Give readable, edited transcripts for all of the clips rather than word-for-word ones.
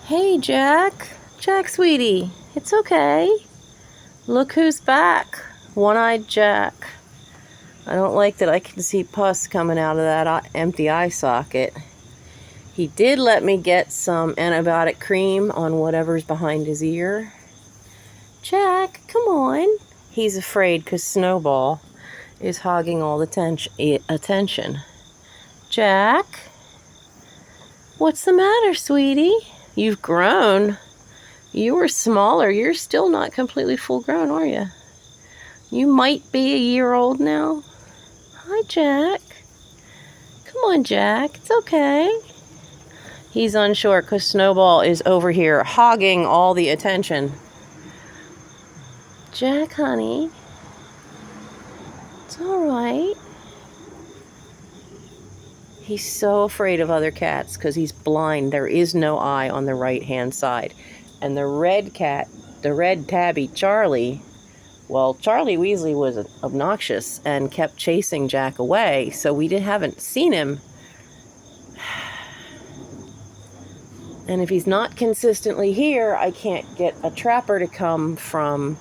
Hey, Jack. Jack, sweetie. It's okay. Look who's back. One-eyed Jack. I don't like that I can see pus coming out of that empty eye socket. He did let me get some antibiotic cream on whatever's behind his ear. Jack, come on. He's afraid because Snowball is hogging all the attention. Jack? What's the matter, sweetie? You've grown. You were smaller. You're still not completely full grown, are you? You might be a year old now. Hi, Jack. Come on, Jack. It's okay. He's unsure because Snowball is over here hogging all the attention. Jack, honey. It's all right. He's so afraid of other cats because he's blind. There is no eye on the right-hand side. And the red cat, the red tabby, Charlie, well, Charlie Weasley was obnoxious and kept chasing Jack away, so we haven't seen him. And if he's not consistently here, I can't get a trapper to come from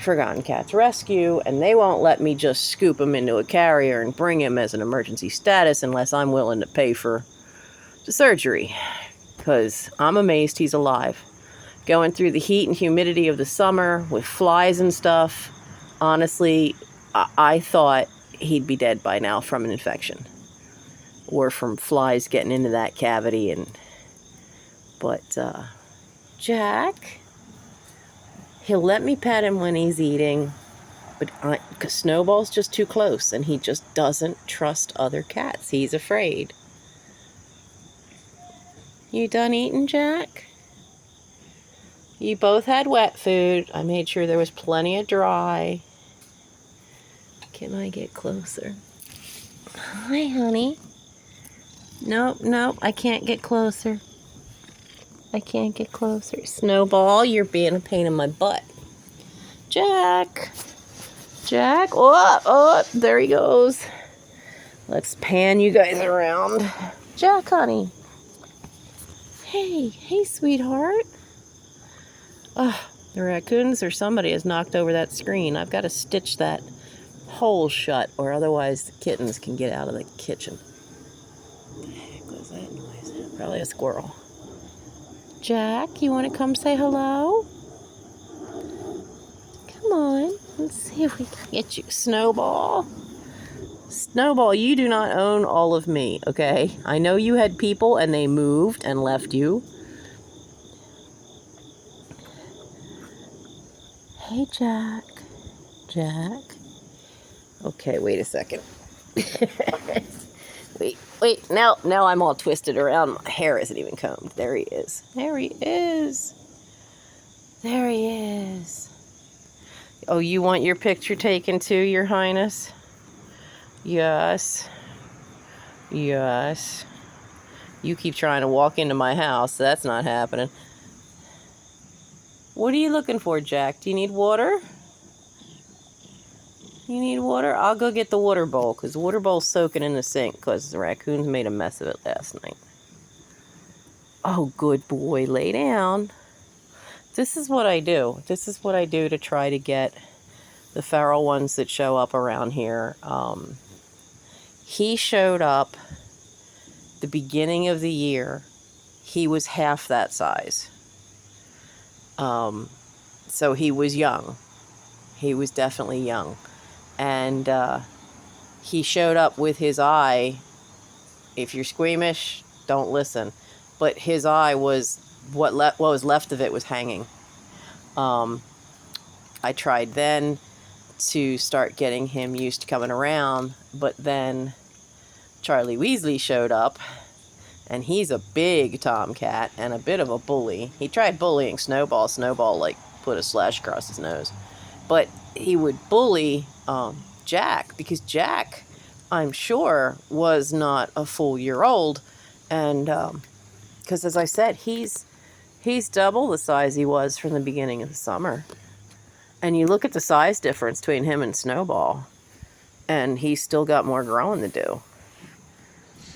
Forgotten Cats Rescue, and they won't let me just scoop him into a carrier and bring him as an emergency status unless I'm willing to pay for the surgery, because I'm amazed he's alive. Going through the heat and humidity of the summer with flies and stuff, honestly, I thought he'd be dead by now from an infection or from flies getting into that cavity. But Jack, he'll let me pet him when he's eating, but because Snowball's just too close and he just doesn't trust other cats. He's afraid. You done eating, Jack? You both had wet food. I made sure there was plenty of dry. Can I get closer? Hi, honey. Nope, I can't get closer. I can't get closer. Snowball, you're being a pain in my butt. Jack. Oh, there he goes. Let's pan you guys around. Jack, honey. Hey, sweetheart. The raccoons or somebody has knocked over that screen. I've got to stitch that hole shut, or otherwise the kittens can get out of the kitchen. What the heck was that noise? Probably a squirrel. Jack, you want to come say hello? Come on. Let's see if we can get you. Snowball, you do not own all of me, okay? I know you had people and they moved and left you. Hey, Jack. Okay, wait a second. Wait. Now I'm all twisted around. My hair isn't even combed. There he is. Oh, you want your picture taken too, Your Highness? Yes. You keep trying to walk into my house. So that's not happening. What are you looking for, Jack? Do you need water? I'll go get the water bowl, because the water bowl's soaking in the sink because the raccoons made a mess of it last night. Oh, good boy. Lay down. This is what I do. To try to get the feral ones that show up around here. He showed up the beginning of the year. He was half that size. So he was young. He was definitely young. And he showed up with his eye. If you're squeamish, don't listen. But his eye was, what was left of it was hanging. I tried then to start getting him used to coming around, but then Charlie Weasley showed up, and he's a big tomcat and a bit of a bully. He tried bullying Snowball. Snowball, put a slash across his nose. But he would bully Jack, because Jack, I'm sure, was not a full year old. And because, as I said, he's double the size he was from the beginning of the summer. And you look at the size difference between him and Snowball, and he's still got more growing to do.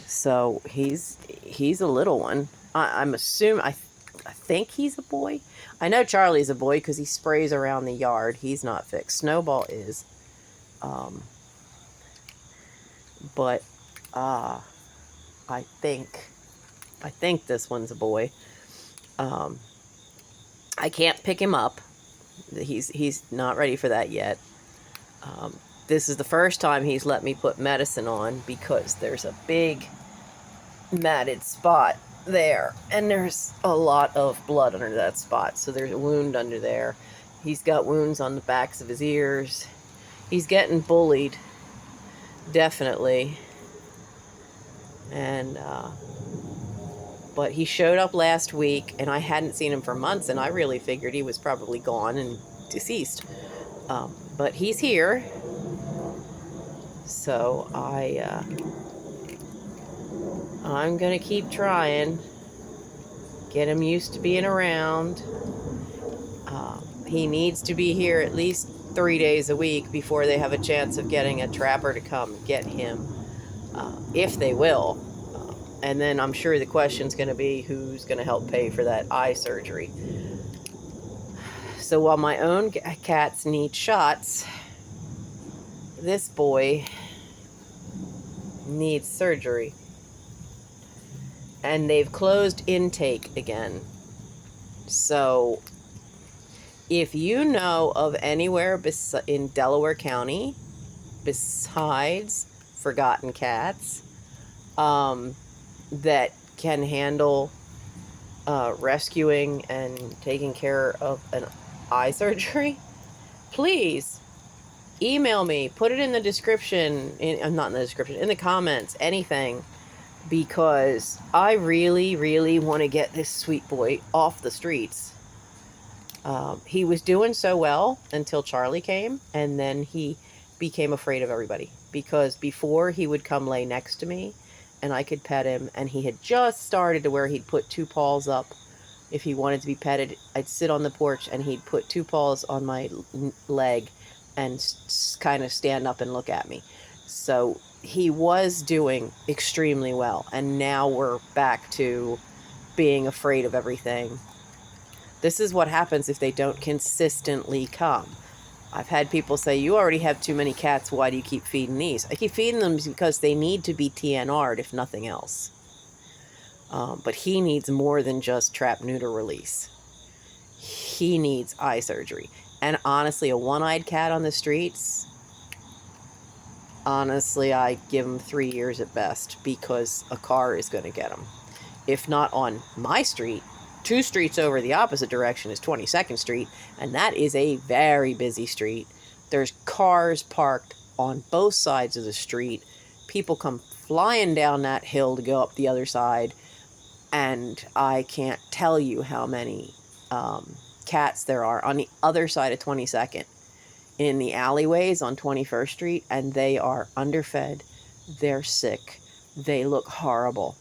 So he's a little one. I'm assuming, I think he's a boy. I know Charlie's a boy because he sprays around the yard. He's not fixed. Snowball is. But I think this one's a boy. I can't pick him up. He's not ready for that yet. This is the first time he's let me put medicine on because there's a big matted spot there, and there's a lot of blood under that spot, so there's a wound under there. He's got wounds on the backs of his ears. He's getting bullied, definitely. And but he showed up last week, and I hadn't seen him for months, and I really figured he was probably gone and deceased. But he's here, so I'm gonna keep trying, get him used to being around. He needs to be here at least 3 days a week before they have a chance of getting a trapper to come get him, if they will. And then I'm sure the question's going to be who's going to help pay for that eye surgery. So while my own cats need shots, this boy needs surgery. And they've closed intake again. So if you know of anywhere in Delaware County besides Forgotten Cats that can handle rescuing and taking care of an eye surgery, please email me. Put it in the description. Not in the description. In the comments. Anything. Because I really, really want to get this sweet boy off the streets. He was doing so well until Charlie came, and then he became afraid of everybody. Because before, he would come lay next to me, and I could pet him, and he had just started to where he'd put 2 paws up. If he wanted to be petted, I'd sit on the porch, and he'd put 2 paws on my leg and kind of stand up and look at me. So he was doing extremely well, and now we're back to being afraid of everything. This is what happens if they don't consistently come. I've had people say, you already have too many cats, why do you keep feeding these? I keep feeding them because they need to be TNR'd, if nothing else. But he needs more than just trap, neuter, release. He needs eye surgery. And honestly, a one-eyed cat on the streets, honestly, I give him 3 years at best, because a car is going to get him. If not on my street, 2 streets over the opposite direction is 22nd Street, and that is a very busy street. There's cars parked on both sides of the street. People come flying down that hill to go up the other side, and I can't tell you how many cats there are on the other side of 22nd in the alleyways on 21st Street, and they are underfed, they're sick, they look horrible.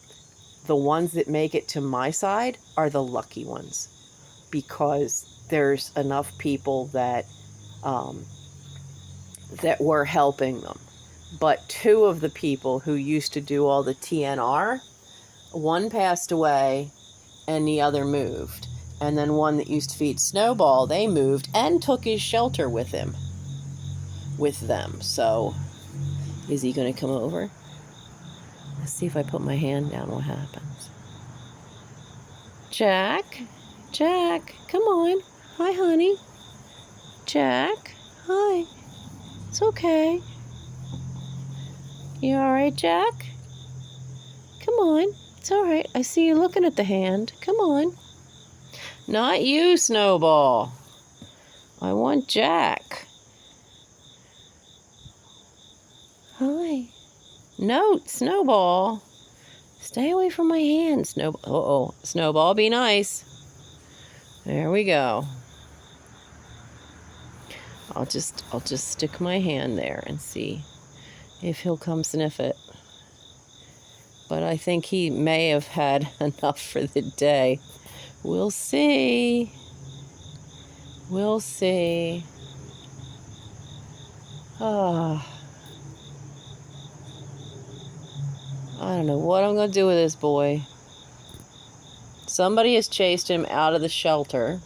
The ones that make it to my side are the lucky ones, because there's enough people that that were helping them. But 2 of the people who used to do all the TNR, one passed away and the other moved. And then one that used to feed Snowball, they moved and took his shelter with them. So, is he going to come over? Let's see if I put my hand down, what happens. Jack? Jack, come on. Hi, honey. Jack, hi. It's okay. You alright, Jack? Come on. It's alright. I see you looking at the hand. Come on. Not you, Snowball. I want Jack. Hi. No, Snowball. Stay away from my hand, Snowball. Uh-oh. Snowball, be nice. There we go. I'll just stick my hand there and see if he'll come sniff it. But I think he may have had enough for the day. We'll see. We'll see. I don't know what I'm going to do with this boy. somebody has chased him out of the shelter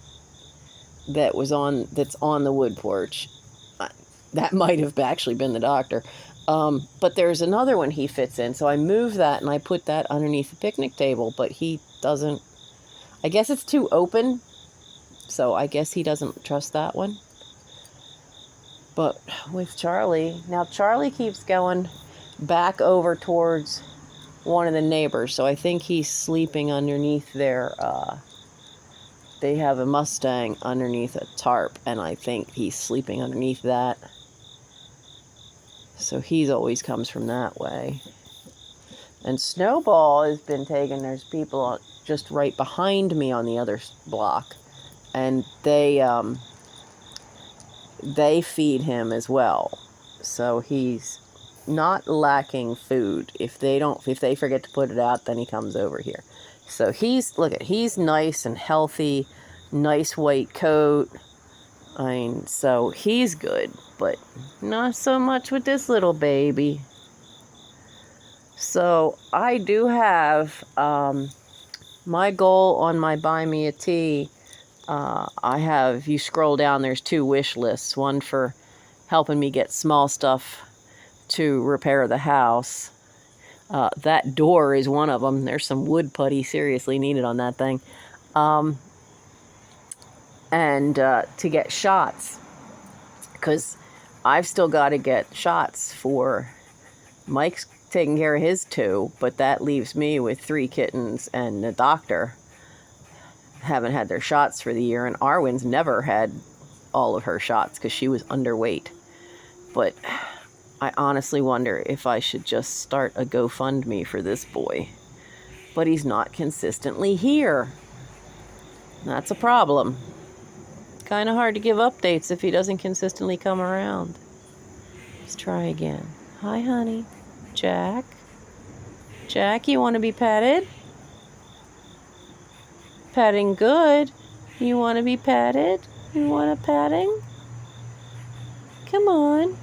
that's on the wood porch. That might have actually been the doctor. But there's another one he fits in. So I moved that and I put that underneath the picnic table. But he doesn't... I guess it's too open. So I guess he doesn't trust that one. But with Charlie... Now Charlie keeps going back over towards one of the neighbors. So I think he's sleeping underneath their... they have a Mustang underneath a tarp. And I think he's sleeping underneath that. So he's always comes from that way. And Snowball has been taken. There's people just right behind me on the other block. And they feed him as well. So he's not lacking food. If they forget to put it out, then he comes over here. So he's nice and healthy, nice white coat. I mean, so he's good, but not so much with this little baby. So I do have my goal on my Buy Me a Tea. I have, if you scroll down, there's 2 wish lists. One for helping me get small stuff to repair the house. That door is one of them. There's some wood putty seriously needed on that thing. And to get shots, because I've still got to get shots for Mike's taking care of his 2, but that leaves me with 3 kittens, and the doctor haven't had their shots for the year, and Arwen's never had all of her shots because she was underweight. But I honestly wonder if I should just start a GoFundMe for this boy. But he's not consistently here. That's a problem. Kind of hard to give updates if he doesn't consistently come around. Let's try again. Hi, honey. Jack? Jack, you want to be petted? Petting good. You want to be petted? You want a petting? Come on.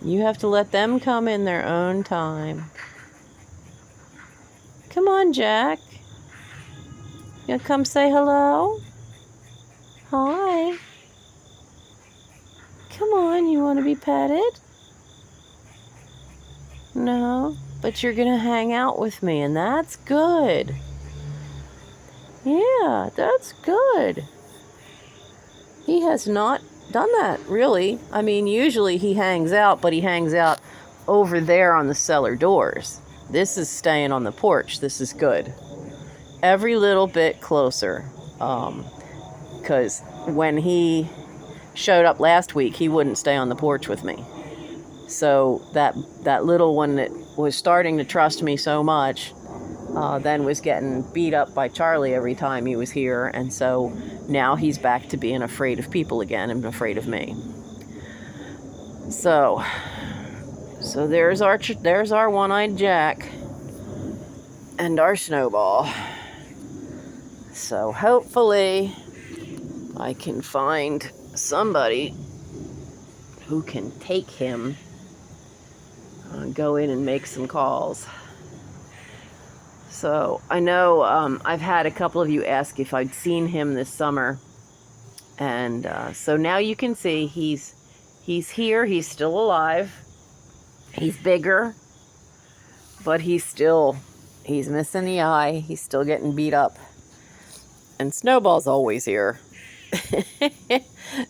You have to let them come in their own time. Come on, Jack. You gonna come say hello? Hi. Come on, you want to be petted? No, but you're going to hang out with me, and that's good. Yeah, that's good. He has not done that, really. I mean, usually he hangs out, but he hangs out over there on the cellar doors. This is staying on the porch. This is good. Every little bit closer. Because when he showed up last week, he wouldn't stay on the porch with me. So that little one that was starting to trust me so much, then was getting beat up by Charlie every time he was here. And so now he's back to being afraid of people again and afraid of me. So there's our one-eyed Jack and our Snowball. So hopefully I can find somebody who can take him, go in and make some calls. So I know I've had a couple of you ask if I'd seen him this summer. And so now you can see he's here. He's still alive. He's bigger, but he's missing the eye. He's still getting beat up. And Snowball's always here.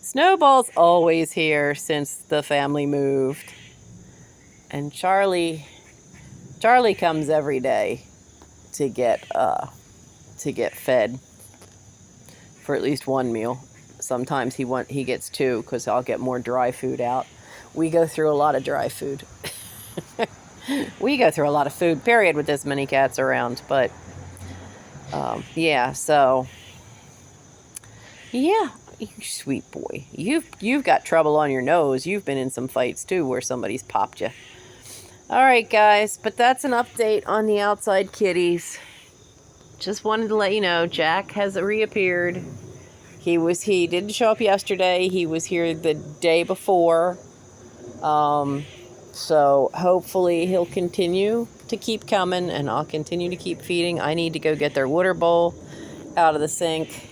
Snowball's always here since the family moved. And Charlie comes every day to get fed for at least one meal. Sometimes he gets 2 because I'll get more dry food out. We go through a lot of dry food. We go through a lot of food, period, with this many cats around. But yeah, so yeah, you sweet boy. You've got trouble on your nose. You've been in some fights too where somebody's popped you. All right, guys, but that's an update on the outside kitties. Just wanted to let you know, Jack has reappeared. He didn't show up yesterday. He was here the day before. So hopefully he'll continue to keep coming, and I'll continue to keep feeding. I need to go get their water bowl out of the sink.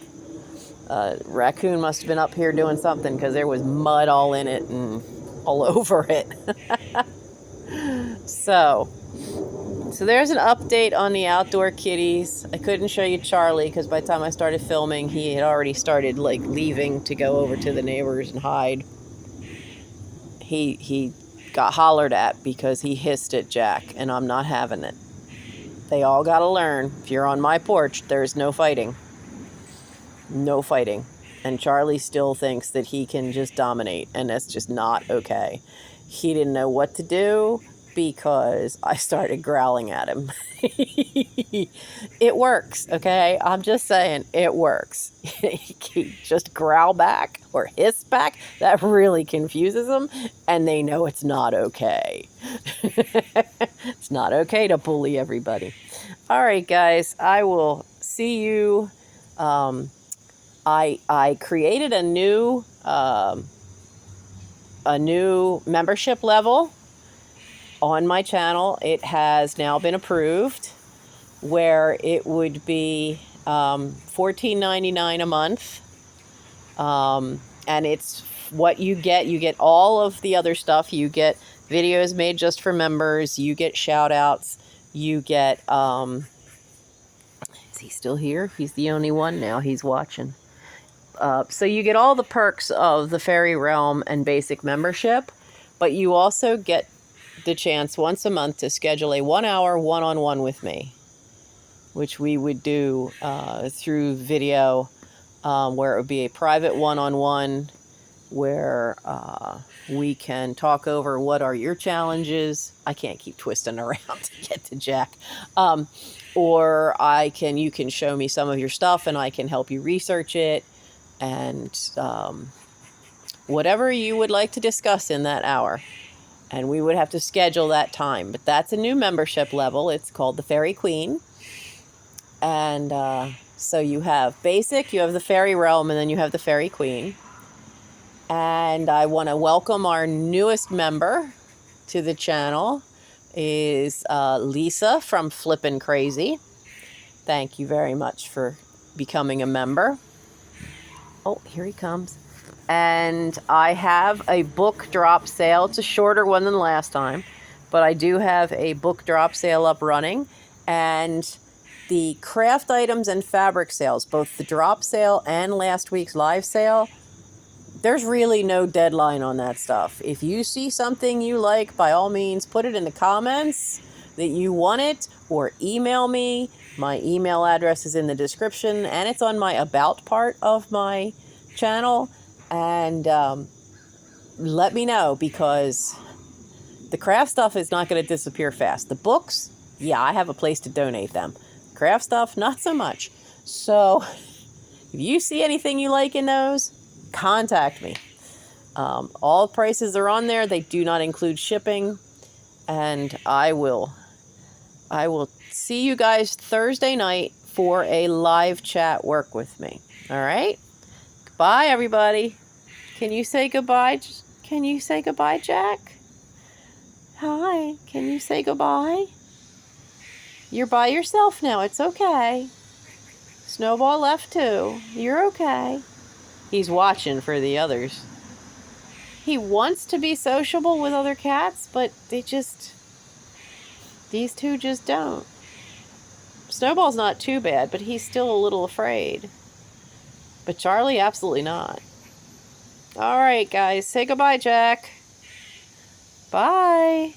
Raccoon must have been up here doing something because there was mud all in it and all over it. So there's an update on the outdoor kitties. I couldn't show you Charlie because by the time I started filming, he had already started like leaving to go over to the neighbors and hide. He got hollered at because he hissed at Jack, and I'm not having it. They all got to learn, if you're on my porch, there's no fighting. No fighting. And Charlie still thinks that he can just dominate, and that's just not okay. He didn't know what to do because I started growling at him. It works, okay? I'm just saying, it works. He just growl back or hiss back. That really confuses them, and they know it's not okay. It's not okay to bully everybody. All right, guys, I will see you. I created a new membership level on my channel. It has now been approved, where it would be $14.99 a month, and it's what you get. You get all of the other stuff. You get videos made just for members. You get shout outs. You get is he still here? He's the only one now. He's watching. So you get all the perks of the fairy realm and basic membership, but you also get the chance once a month to schedule a 1-hour one-on-one with me, which we would do through video, where it would be a private one-on-one where we can talk over what are your challenges. I can't keep twisting around to get to Jack. Or you can show me some of your stuff and I can help you research it. And whatever you would like to discuss in that hour. And we would have to schedule that time. But that's a new membership level. It's called the Fairy Queen. And so you have basic, you have the Fairy Realm, and then you have the Fairy Queen. And I want to welcome our newest member to the channel is Lisa from Flippin' Crazy. Thank you very much for becoming a member. Oh, here he comes. And I have a book drop sale. It's a shorter one than last time, but I do have a book drop sale up running. And the craft items and fabric sales, both the drop sale and last week's live sale, there's really no deadline on that stuff. If you see something you like, by all means, put it in the comments that you want it, or email me. My email address is in the description, and it's on my about part of my channel. And let me know, because the craft stuff is not going to disappear fast. The books, yeah, I have a place to donate them. Craft stuff, not so much. So if you see anything you like in those, contact me. All prices are on there. They do not include shipping. And I will see you guys Thursday night for a live chat work with me. All right? Bye, everybody. Can you say goodbye? Can you say goodbye, Jack? Hi. Can you say goodbye? You're by yourself now. It's okay. Snowball left too. You're okay. He's watching for the others. He wants to be sociable with other cats, but these two just don't. Snowball's not too bad, but he's still a little afraid. But Charlie, absolutely not. All right, guys. Say goodbye, Jack. Bye.